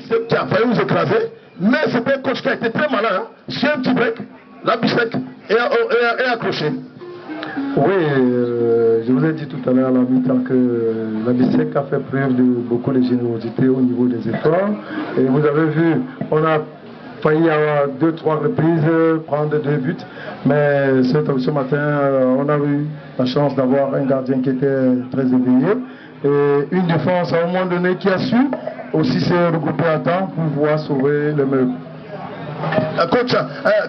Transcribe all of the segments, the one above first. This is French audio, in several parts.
qui a failli nous écraser, mais c'était un coach qui a été très malin, hein. Sur un petit break, la bisec est accroché. Oui, je vous ai dit tout à l'heure à la mi-temps que la BISEC a fait preuve de beaucoup de générosité au niveau des efforts. Et vous avez vu, on a failli avoir 2-3 reprises, prendre 2 buts. Mais ce matin, on a eu la chance d'avoir un gardien qui était très éveillé. Et une défense à un moment donné qui a su aussi se regrouper à temps pour pouvoir sauver le meuble. Coach,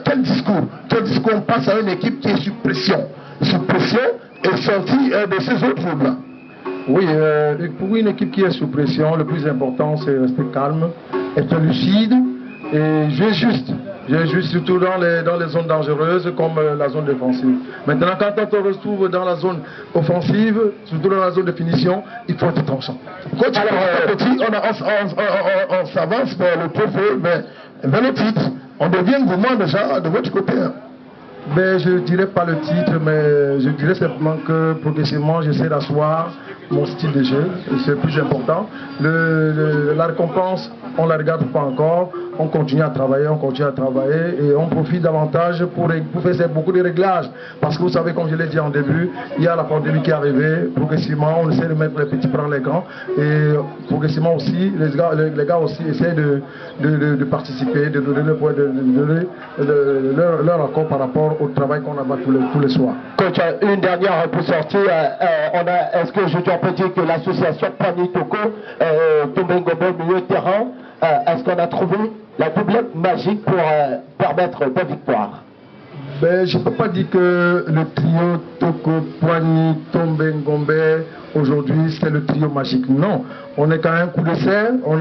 quel discours on passe à une équipe qui est sous pression et sortie de ces autres troubles? Oui, pour une équipe qui est sous pression, le plus important c'est rester calme, être lucide et jouer juste. Jouer juste surtout dans les zones dangereuses comme la zone défensive. Maintenant, quand on se retrouve dans la zone offensive, surtout dans la zone de finition, il faut être tranchant. Coach, alors, on s'avance vers le trophée, mais vers le titre, on devient gourmand déjà de votre côté. Hein. Ben, je ne dirais pas le titre, mais je dirais simplement que progressivement, j'essaie d'asseoir mon style de jeu, c'est le plus important. La récompense, on ne la regarde pas encore, on continue à travailler et on profite davantage pour faire beaucoup de réglages. Parce que vous savez, comme je l'ai dit en début, il y a la pandémie qui est arrivée, progressivement, on essaie de mettre les petits prendre les grands et progressivement aussi, les gars aussi essaient de participer, de donner leur accord par rapport au travail qu'on a tous les soirs. Coach, une dernière pour sortir, est-ce que je dois dire que l'association Pani Toko, Tombengombe, milieu de terrain, est-ce qu'on a trouvé la doublette magique pour permettre de victoire? Ben, je ne peux pas dire que le trio Toko, Poigny, Tombengombe, aujourd'hui c'est le trio magique. Non, on est quand même un coup d'essai, on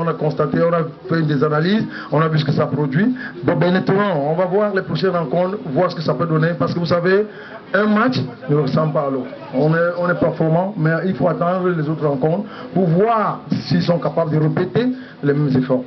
a constaté, on a fait des analyses, on a vu ce que ça produit. Bon, ben maintenant, on va voir les prochaines rencontres, voir ce que ça peut donner, parce que vous savez, un match ne ressemble pas à l'autre. On est performant, mais il faut attendre les autres rencontres pour voir s'ils sont capables de répéter les mêmes efforts.